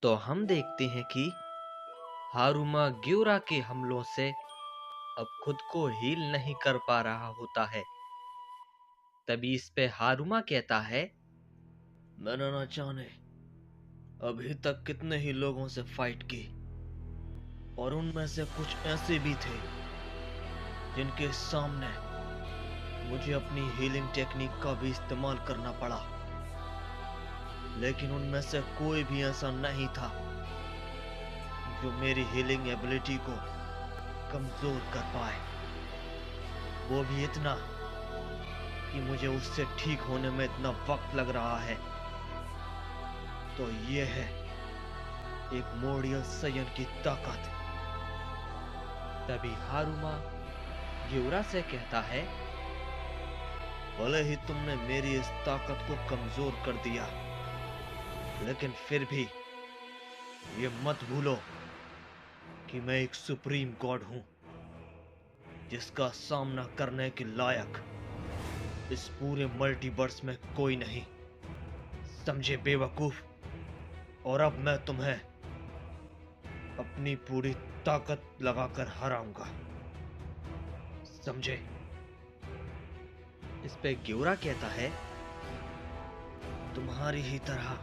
तो हम देखते हैं कि हारुमा ग्यूरा के हमलों से अब खुद को हील नहीं कर पा रहा होता है। तभी इस पे हारुमा कहता है, मैंने न जाने अभी तक कितने ही लोगों से फाइट की और उनमें से कुछ ऐसे भी थे जिनके सामने मुझे अपनी हीलिंग टेक्निक का भी इस्तेमाल करना पड़ा, लेकिन उनमें से कोई भी ऐसा नहीं था जो मेरी हीलिंग एबिलिटी को कमजोर कर पाए। वो भी इतना कि मुझे उससे ठीक होने में इतना वक्त लग रहा है। तो ये है एक मोडियल सयन की ताकत। तभी हारुमा ग्यूरा से कहता है, भले ही तुमने मेरी इस ताकत को कमजोर कर दिया, लेकिन फिर भी ये मत भूलो कि मैं एक सुप्रीम गॉड हूं जिसका सामना करने के लायक इस पूरे मल्टीवर्स में कोई नहीं। समझे बेवकूफ? और अब मैं तुम्हें अपनी पूरी ताकत लगाकर हराऊंगा, समझे? इस पे ग्यूरा कहता है, तुम्हारी ही तरह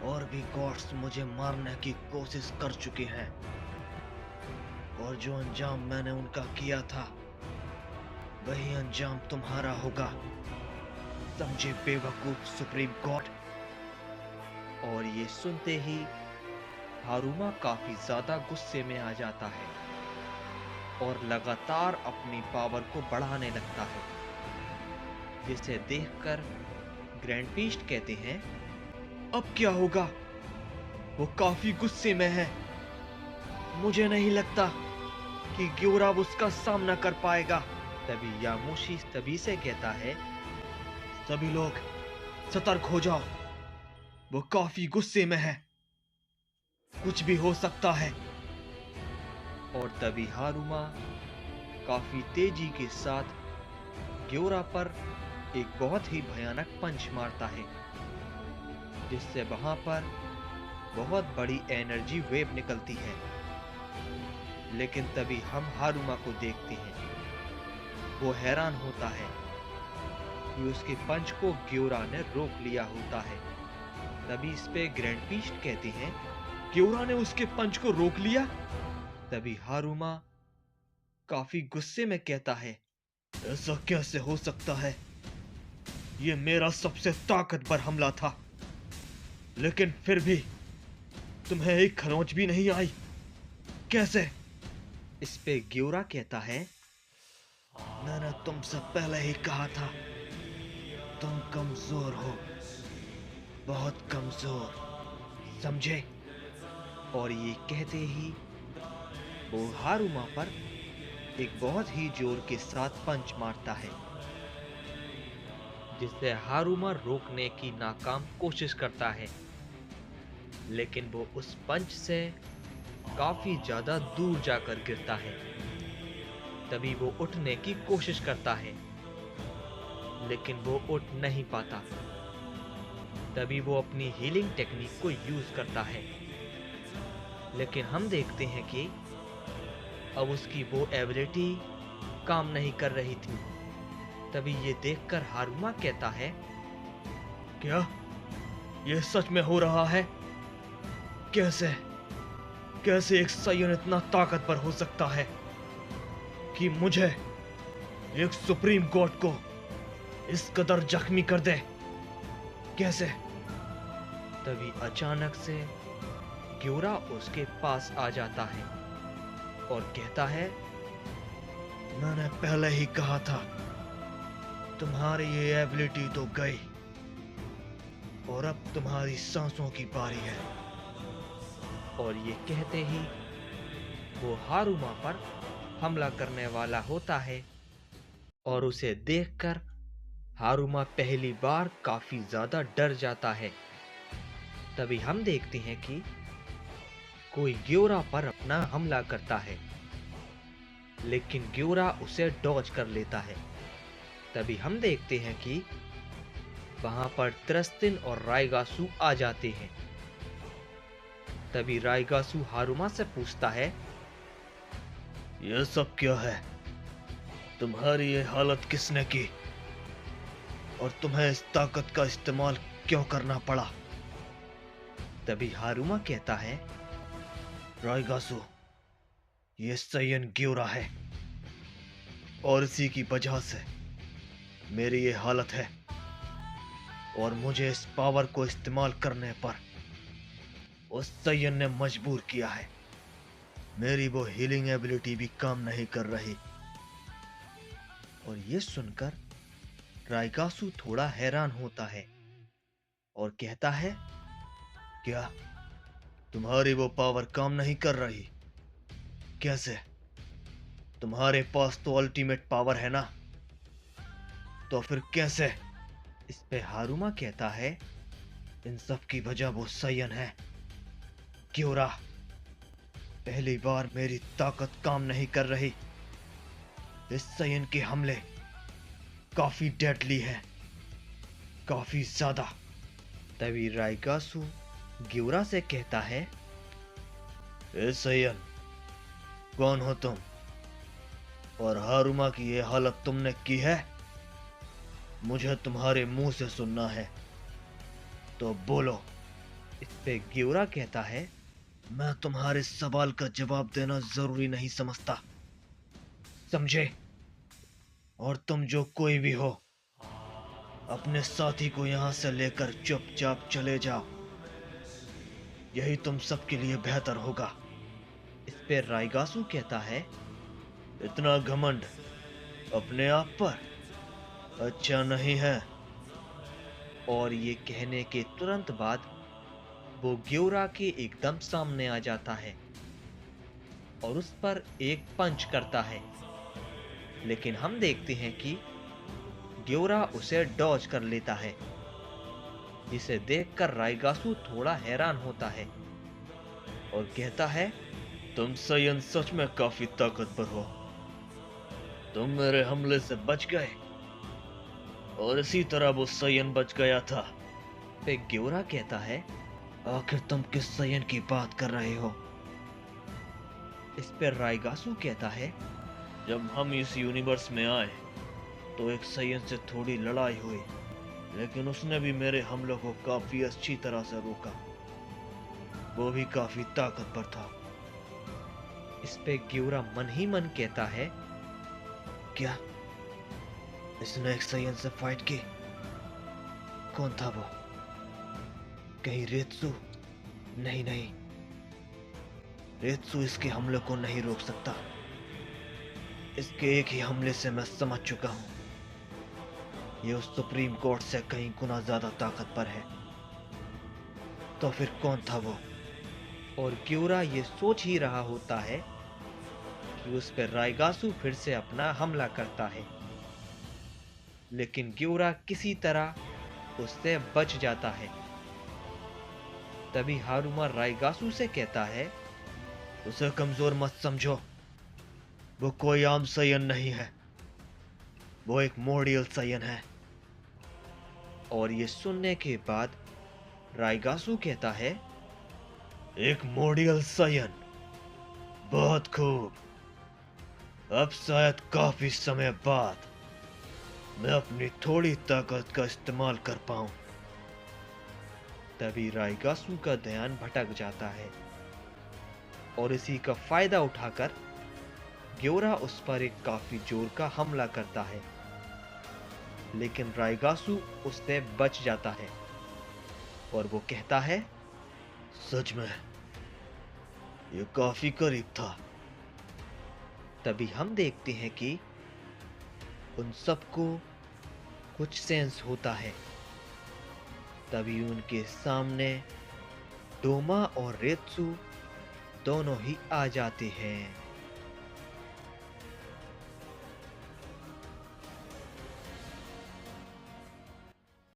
और भी गॉड्स मुझे मारने की कोशिश कर चुके हैं, और जो अंजाम मैंने उनका किया था वही अंजाम तुम्हारा होगा, समझे बेवकूफ सुप्रीम गॉड? और ये सुनते ही हारुमा काफी ज्यादा गुस्से में आ जाता है और लगातार अपनी पावर को बढ़ाने लगता है, जिसे देखकर ग्रैंड पीस्ट कहते हैं, अब क्या होगा? वो काफी गुस्से में है। मुझे नहीं लगता कि ग्यूरा उसका सामना कर पाएगा। तभी यामुशी तभी से कहता है, सभी लोग सतर्क हो जाओ, वो काफी गुस्से में है, कुछ भी हो सकता है। और तभी हारुमा काफी तेजी के साथ ग्यूरा पर एक बहुत ही भयानक पंच मारता है, जिससे वहां पर बहुत बड़ी एनर्जी वेव निकलती है। लेकिन तभी हम हारुमा को देखते हैं, वो हैरान होता है कि उसके पंच को ग्यूरा ने रोक लिया होता है। तभी इस पे ग्रैंड पीस्ट कहते हैं, ग्यूरा ने उसके पंच को रोक लिया? तभी हारुमा काफी गुस्से में कहता है, ऐसा कैसे हो सकता है? ये मेरा सबसे ताकतवर हमला था, लेकिन फिर भी तुम्हें एक खरोंच भी नहीं आई, कैसे? इस पे ग्यूरा कहता है, मैंने तुमसे पहले ही कहा था, तुम कमजोर हो, बहुत कमजोर, समझे? और ये कहते ही वो हारुमा पर एक बहुत ही जोर के साथ पंच मारता है, जिससे हारुमा रोकने की नाकाम कोशिश करता है, लेकिन वो उस पंच से काफी ज्यादा दूर जाकर गिरता है। तभी वो उठने की कोशिश करता है, लेकिन वो उठ नहीं पाता। तभी वो अपनी हीलिंग टेक्निक को यूज करता है, लेकिन हम देखते हैं कि अब उसकी वो एबिलिटी काम नहीं कर रही थी। तभी ये देखकर हारुमा कहता है, क्या ये सच में हो रहा है? कैसे कैसे एक साइयन इतना ताकतवर हो सकता है कि मुझे, एक सुप्रीम गॉड को, इस कदर जख्मी कर दे? कैसे? तभी अचानक से ग्यूरा उसके पास आ जाता है और कहता है, मैंने पहले ही कहा था, तुम्हारी ये एबिलिटी तो गई और अब तुम्हारी सांसों की बारी है। और ये कहते ही वो हारुमा पर हमला करने वाला होता है, और उसे देखकर हारुमा पहली बार काफी ज्यादा डर जाता है। तभी हम देखते हैं कि कोई ग्यूरा पर अपना हमला करता है, लेकिन ग्यूरा उसे डॉज कर लेता है। तभी हम देखते हैं कि वहां पर त्रस्तिन और रायगासु आ जाते हैं, तभी राइगासु हारुमा से पूछता है, यह सब क्या है? तुम्हारी ये हालत किसने की? और तुम्हें इस ताकत का इस्तेमाल क्यों करना पड़ा? तभी हारुमा कहता है, राइगासु, ये सैयन ग्यूरा है और इसी की वजह से मेरी ये हालत है। और मुझे इस पावर को इस्तेमाल करने पर उस सैयन ने मजबूर किया है। मेरी वो हीलिंग एबिलिटी भी काम नहीं कर रही। और ये सुनकर राइगासु थोड़ा हैरान होता है और कहता है, क्या तुम्हारी वो पावर काम नहीं कर रही? कैसे? तुम्हारे पास तो अल्टीमेट पावर है ना, तो फिर कैसे? इस पे हारुमा कहता है, इन सब की वजह वो सैयन है, ग्यूरा। पहली बार मेरी ताकत काम नहीं कर रही। इस सैयन के हमले काफी डेडली हैं, काफी ज्यादा। तभी राइगासु ग्यूरा से कहता है, ए सैयन, कौन हो तुम? और हारुमा की ये हालत तुमने की है? मुझे तुम्हारे मुंह से सुनना है, तो बोलो। इस पे ग्यूरा कहता है, मैं तुम्हारे सवाल का जवाब देना जरूरी नहीं समझता, समझे? और तुम जो कोई भी हो, अपने साथी को यहां से लेकर चुपचाप चले जाओ। यही तुम सबके लिए बेहतर होगा। इस पे राइगासु कहता है, इतना घमंड अपने आप पर अच्छा नहीं है। और ये कहने के तुरंत बाद वो ग्यूरा के एकदम सामने आ जाता है और उस पर एक पंच करता है। लेकिन हम देखते हैं कि ग्यूरा उसे डॉज कर लेता है, जिसे देखकर राइगासु थोड़ा हैरान होता है और कहता है, तुम सैयन सच में काफी ताकतवर हो। तुम मेरे हमले से बच गए और इसी तरह वो सैयन बच गया था। पे ग्यूरा कहता है, आखिर तुम किस सैयन की बात कर रहे हो? इस पर राइगासु कहता है, जब हम इस यूनिवर्स में आए तो एक सैयन से थोड़ी लड़ाई हुई, लेकिन उसने भी मेरे हमलों को काफी अच्छी तरह से रोका। वो भी काफी ताकतवर था। इस पे ग्यूरा मन ही मन कहता है, क्या इसने एक सैयन से फाइट की? कौन था वो? कहीं रेत्सु? नहीं नहीं, रेत्सु इसके हमले को नहीं रोक सकता। इसके एक ही हमले से मैं समझ चुका हूं, ये उस सुप्रीम कोर्ट से कहीं गुना ज्यादा ताकतवर है। तो फिर कौन था वो? और ग्यूरा ये सोच ही रहा होता है कि उस पर राइगासु फिर से अपना हमला करता है, लेकिन ग्यूरा किसी तरह उससे बच जाता है। तभी हारुमा राइगासु से कहता है, उसे कमजोर मत समझो। वो कोई आम सैयन नहीं है, वो एक मोडियल सैयन है। और ये सुनने के बाद राइगासु कहता है, एक मोडियल सैयन, बहुत खूब। अब शायद काफी समय बाद मैं अपनी थोड़ी ताकत का इस्तेमाल कर पाऊं। तभी राइगासु का ध्यान भटक जाता है और इसी का फायदा उठाकर ग्योरा उस पर एक काफी जोर का हमला करता है, लेकिन राइगासु उससे बच जाता है और वो कहता है, सच में ये काफी करीब था। तभी हम देखते हैं कि उन सबको कुछ सेंस होता है। तभी उनके सामने डोमा और रेत्सु दोनों ही आ जाते हैं।